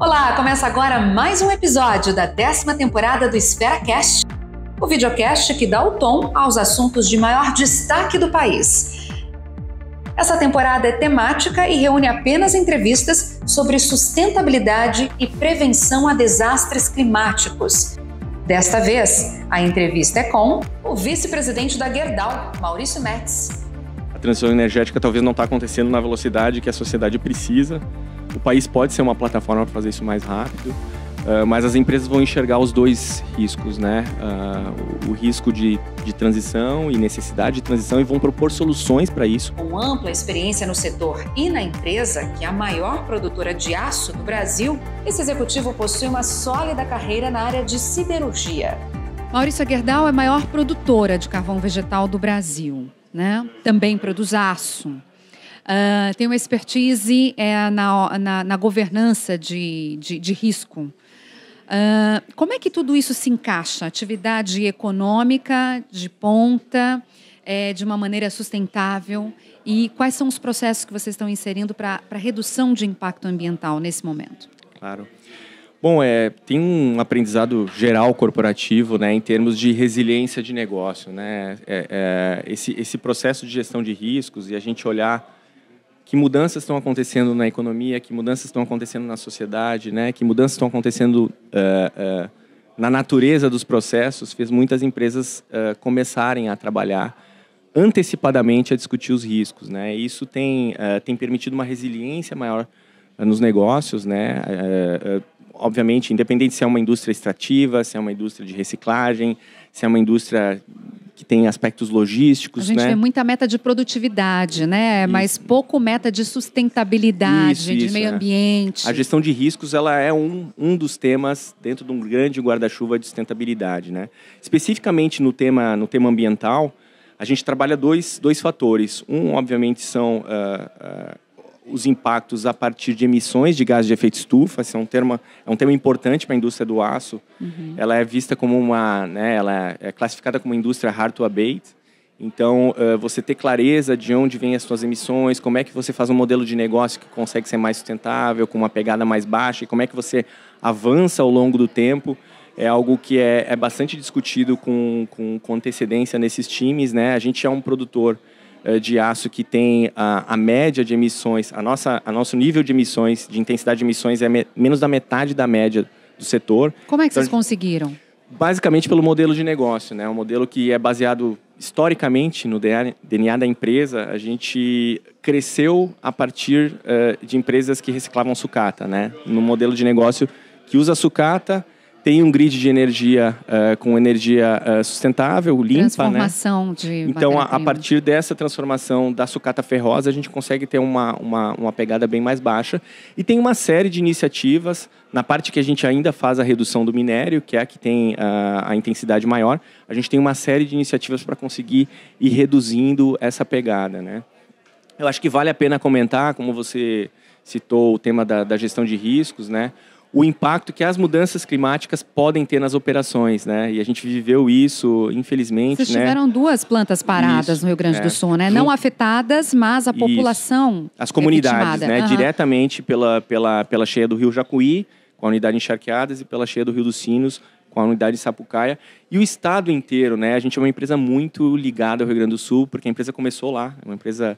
Olá, começa agora mais um episódio da 10ª temporada do EsferaCast, o videocast que dá o tom aos assuntos de maior destaque do país. Essa temporada é temática e reúne apenas entrevistas sobre sustentabilidade e prevenção a desastres climáticos. Desta vez, a entrevista é com o vice-presidente da Gerdau, Maurício Metz. A transição energética talvez não está acontecendo na velocidade que a sociedade precisa. O país pode ser uma plataforma para fazer isso mais rápido, mas as empresas vão enxergar os dois riscos, né? O risco de transição e necessidade de transição, e vão propor soluções para isso. Com ampla experiência no setor e na empresa, que é a maior produtora de aço do Brasil, esse executivo possui uma sólida carreira na área de siderurgia. Maurício, a Gerdau é a maior produtora de carvão vegetal do Brasil, né? Também produz aço. Tem uma expertise na governança de risco. Como é que tudo isso se encaixa? Atividade econômica de ponta, de uma maneira sustentável, e quais são os processos que vocês estão inserindo para redução de impacto ambiental nesse momento? Claro. Bom, tem um aprendizado geral corporativo, né, em termos de resiliência de negócio, né? Esse processo de gestão de riscos e a gente olhar que mudanças estão acontecendo na economia, que mudanças estão acontecendo na sociedade, né? Que mudanças estão acontecendo na natureza dos processos, fez muitas empresas começarem a trabalhar antecipadamente a discutir os riscos, né? E isso tem permitido uma resiliência maior nos negócios, né? Obviamente, independente se é uma indústria extrativa, se é uma indústria de reciclagem, se é uma indústria que tem aspectos logísticos. A gente vê muita meta de produtividade, né? Mas pouco meta de sustentabilidade, de meio ambiente. A gestão de riscos, ela é um dos temas dentro de um grande guarda-chuva de sustentabilidade, né? Especificamente no tema ambiental, a gente trabalha dois fatores. Um, obviamente, são os impactos a partir de emissões de gás de efeito estufa. Esse é um tema importante para a indústria do aço. Uhum. Ela é vista como ela é classificada como uma indústria hard to abate. Então, você ter clareza de onde vêm as suas emissões, como é que você faz um modelo de negócio que consegue ser mais sustentável, com uma pegada mais baixa, e como é que você avança ao longo do tempo, é algo que é bastante discutido com antecedência nesses times, né? A gente é um produtor de aço que tem a média de emissões, nosso nível de emissões, de intensidade de emissões é menos da metade da média do setor. Como é que vocês conseguiram? Basicamente pelo modelo de negócio, né? Um modelo que é baseado historicamente no DNA da empresa. A gente cresceu a partir de empresas que reciclavam sucata, né? No modelo de negócio que usa sucata, tem um grid de energia com energia sustentável, limpa, transformação, né? De então, a partir dessa transformação da sucata ferrosa, a gente consegue ter uma pegada bem mais baixa. E tem uma série de iniciativas, na parte que a gente ainda faz a redução do minério, que é a que tem a intensidade maior, a gente tem uma série de iniciativas para conseguir ir reduzindo essa pegada, né? Eu acho que vale a pena comentar, como você citou o tema da gestão de riscos, né? O impacto que as mudanças climáticas podem ter nas operações, né? E a gente viveu isso, infelizmente. Vocês tiveram 2 plantas paradas no Rio Grande do Sul, né? Não afetadas, mas a população. As comunidades, né? Uhum. Diretamente pela cheia do Rio Jacuí, com a unidade Encharqueadas, e pela cheia do Rio dos Sinos, com a unidade Sapucaia. E o estado inteiro, né? A gente é uma empresa muito ligada ao Rio Grande do Sul, porque a empresa começou lá. É uma empresa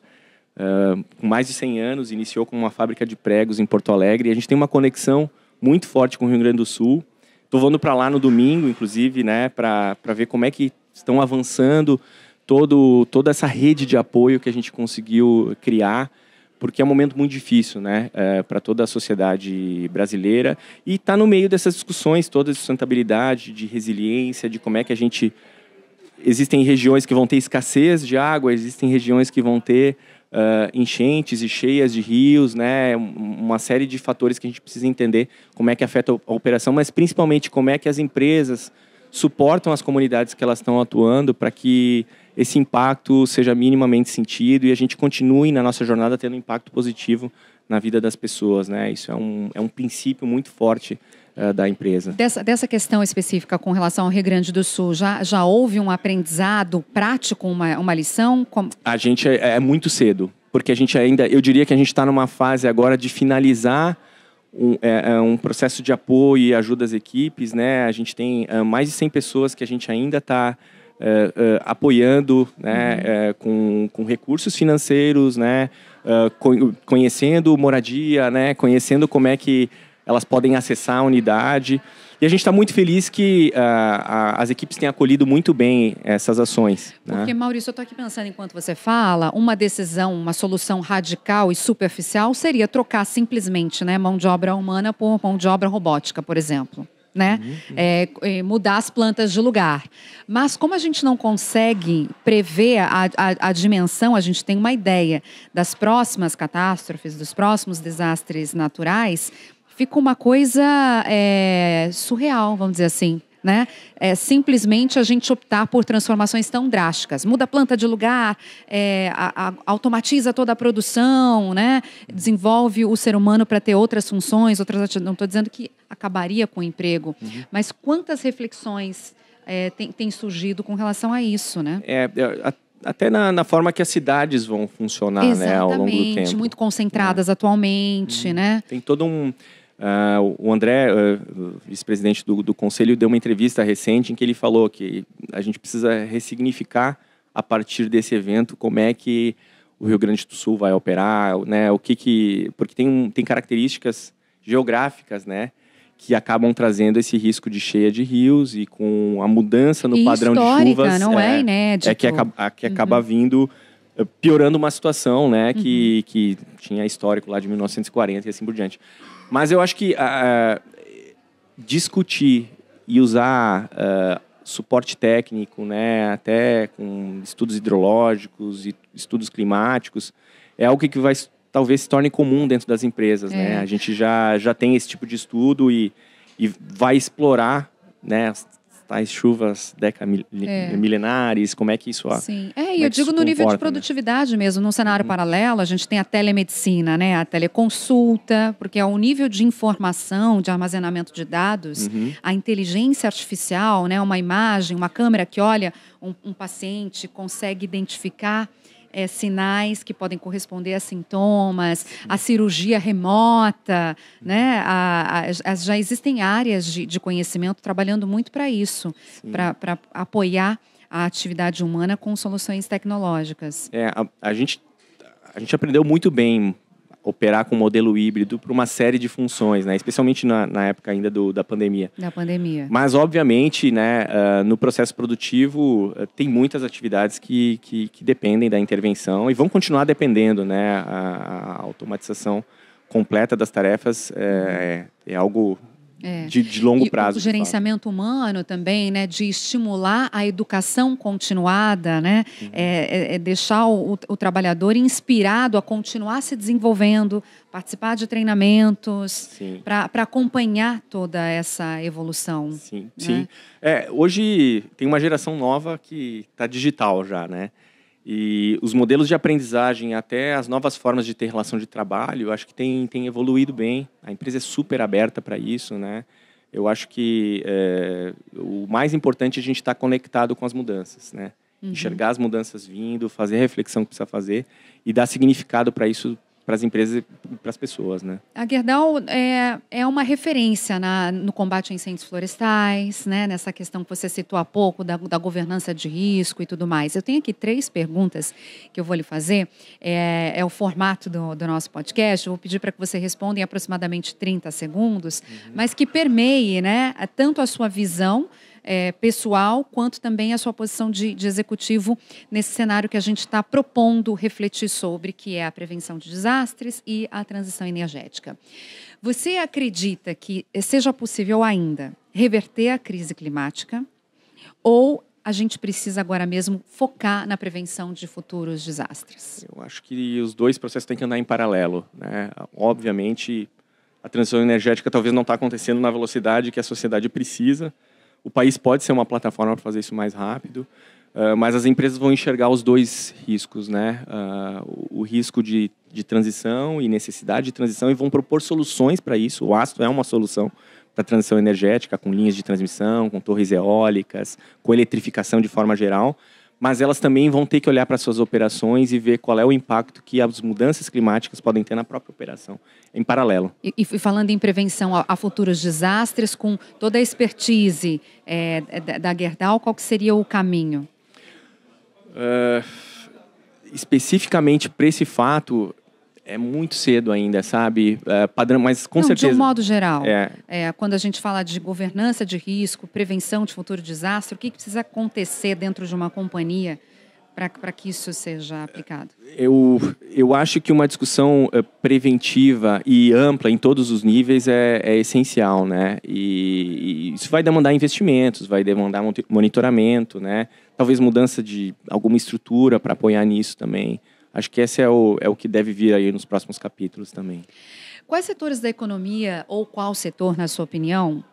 com mais de 100 anos, iniciou com uma fábrica de pregos em Porto Alegre. E a gente tem uma conexão muito forte com o Rio Grande do Sul. Estou voando para lá no domingo, inclusive, né, para ver como é que estão avançando toda essa rede de apoio que a gente conseguiu criar, porque é um momento muito difícil, né, para toda a sociedade brasileira, e está no meio dessas discussões todas de sustentabilidade, de resiliência, de como é que a gente... Existem regiões que vão ter escassez de água, existem regiões que vão ter enchentes e cheias de rios, né? Uma série de fatores que a gente precisa entender como é que afeta a operação, mas principalmente como é que as empresas suportam as comunidades que elas estão atuando para que esse impacto seja minimamente sentido e a gente continue na nossa jornada tendo um impacto positivo na vida das pessoas, né? Isso é um princípio muito forte da empresa. Dessa questão específica com relação ao Rio Grande do Sul, já houve um aprendizado prático, uma lição? A gente é muito cedo, porque a gente ainda, eu diria que a gente está numa fase agora de finalizar um processo de apoio e ajuda às equipes, né? A gente tem mais de 100 pessoas que a gente ainda está apoiando, né? Com recursos financeiros, né? Conhecendo moradia, né? Conhecendo como é que elas podem acessar a unidade. E a gente está muito feliz que as equipes têm acolhido muito bem essas ações. Porque, né? Maurício, eu estou aqui pensando enquanto você fala, uma decisão, uma solução radical e superficial seria trocar simplesmente, né, mão de obra humana por mão de obra robótica, por exemplo. Né? Mudar as plantas de lugar. Mas como a gente não consegue prever a dimensão, a gente tem uma ideia das próximas catástrofes, dos próximos desastres naturais, fica uma coisa surreal, vamos dizer assim. Né? Simplesmente a gente optar por transformações tão drásticas. Muda a planta de lugar, automatiza toda a produção, né? Desenvolve o ser humano para ter outras funções, não estou dizendo que acabaria com o emprego, mas quantas reflexões têm surgido com relação a isso, né? Até na forma que as cidades vão funcionar, né, ao longo do tempo. Muito concentradas atualmente, né? Tem todo o André, vice-presidente do Conselho, deu uma entrevista recente em que ele falou que a gente precisa ressignificar a partir desse evento como é que o Rio Grande do Sul vai operar, né? Porque tem características geográficas, né, que acabam trazendo esse risco de cheia de rios e com a mudança no padrão de chuvas. Não é inédito. Que acaba vindo piorando uma situação, né, que tinha histórico lá de 1940 e assim por diante. Mas eu acho que discutir e usar suporte técnico, né, até com estudos hidrológicos e estudos climáticos, é algo que talvez se torne comum dentro das empresas. Né? A gente já tem esse tipo de estudo e vai explorar, né, tais chuvas milenares, como é que isso... Sim, eu digo no nível de produtividade, né? Mesmo, num cenário paralelo, a gente tem a telemedicina, né? A teleconsulta, porque é o nível de informação, de armazenamento de dados, a inteligência artificial, né? Uma imagem, uma câmera que olha um paciente, consegue identificar sinais que podem corresponder a sintomas, a cirurgia remota, né? Já existem áreas de conhecimento trabalhando muito para isso, para apoiar a atividade humana com soluções tecnológicas. A gente aprendeu muito bem operar com modelo híbrido para uma série de funções, né? Especialmente na época ainda da pandemia. Mas, obviamente, né, no processo produtivo, tem muitas atividades que dependem da intervenção e vão continuar dependendo, né? A automatização completa das tarefas é algo de longo prazo. O gerenciamento humano também, né, de estimular a educação continuada, né, deixar o trabalhador inspirado a continuar se desenvolvendo, participar de treinamentos, para acompanhar toda essa evolução. Sim, né? Sim. Hoje tem uma geração nova que está digital já, né? E os modelos de aprendizagem, até as novas formas de ter relação de trabalho, eu acho que tem evoluído bem. A empresa é super aberta para isso, né? Eu acho que o mais importante é a gente estar conectado com as mudanças, né? Enxergar as mudanças vindo, fazer a reflexão que precisa fazer e dar significado para isso, para as empresas e para as pessoas, né? A Gerdau é uma referência no combate a incêndios florestais, né? Nessa questão que você citou há pouco, da governança de risco e tudo mais. Eu tenho aqui 3 perguntas que eu vou lhe fazer. É o formato do nosso podcast. Eu vou pedir para que você responda em aproximadamente 30 segundos, mas que permeie, né, tanto a sua visão pessoal, quanto também a sua posição de executivo nesse cenário que a gente está propondo refletir sobre, que é a prevenção de desastres e a transição energética. Você acredita que seja possível ainda reverter a crise climática ou a gente precisa agora mesmo focar na prevenção de futuros desastres? Eu acho que os dois processos têm que andar em paralelo, né? Obviamente, a transição energética talvez não está acontecendo na velocidade que a sociedade precisa. O país pode ser uma plataforma para fazer isso mais rápido, mas as empresas vão enxergar os dois riscos, né? O risco de transição e necessidade de transição, e vão propor soluções para isso. O aço é uma solução para a transição energética, com linhas de transmissão, com torres eólicas, com eletrificação de forma geral, mas elas também vão ter que olhar para suas operações e ver qual é o impacto que as mudanças climáticas podem ter na própria operação, em paralelo. E falando em prevenção a futuros desastres, com toda a expertise da Gerdau, qual que seria o caminho? Especificamente para esse fato, é muito cedo ainda, sabe? Padrão, mas com certeza... De um modo geral, quando a gente fala de governança de risco, prevenção de futuro desastre, o que precisa acontecer dentro de uma companhia para que isso seja aplicado? Eu acho que uma discussão preventiva e ampla em todos os níveis é essencial, né? E isso vai demandar investimentos, vai demandar monitoramento, né? Talvez mudança de alguma estrutura para apoiar nisso também. Acho que esse é o que deve vir aí nos próximos capítulos também. Quais setores da economia, ou qual setor, na sua opinião,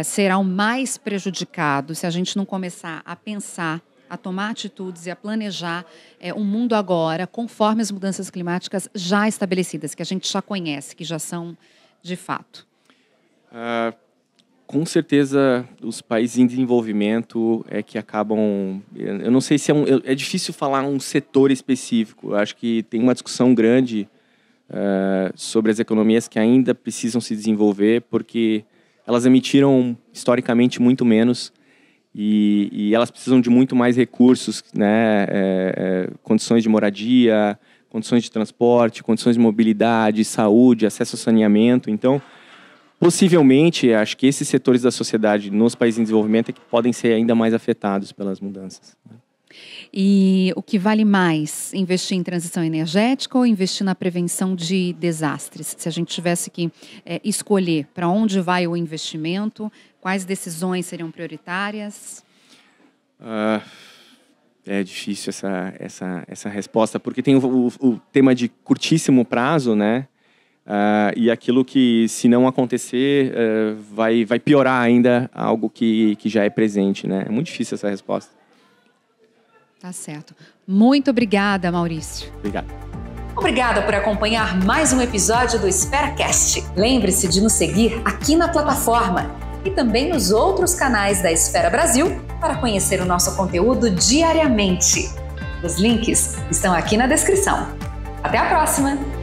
será o mais prejudicado se a gente não começar a pensar, a tomar atitudes e a planejar um mundo agora, conforme as mudanças climáticas já estabelecidas, que a gente já conhece, que já são de fato? Com certeza, os países em desenvolvimento que acabam... Eu não sei se é difícil falar um setor específico. Eu acho que tem uma discussão grande sobre as economias que ainda precisam se desenvolver, porque elas emitiram, historicamente, muito menos e elas precisam de muito mais recursos, né? Condições de moradia, condições de transporte, condições de mobilidade, saúde, acesso ao saneamento. Então, possivelmente, acho que esses setores da sociedade nos países em desenvolvimento é que podem ser ainda mais afetados pelas mudanças. E o que vale mais, investir em transição energética ou investir na prevenção de desastres? Se a gente tivesse que escolher para onde vai o investimento, quais decisões seriam prioritárias? É difícil essa resposta, porque tem o tema de curtíssimo prazo, né? E aquilo que, se não acontecer, vai piorar ainda algo que já é presente, né? É muito difícil essa resposta. Tá certo. Muito obrigada, Maurício. Obrigado. Obrigada por acompanhar mais um episódio do EsferaCast. Lembre-se de nos seguir aqui na plataforma e também nos outros canais da Esfera Brasil para conhecer o nosso conteúdo diariamente. Os links estão aqui na descrição. Até a próxima!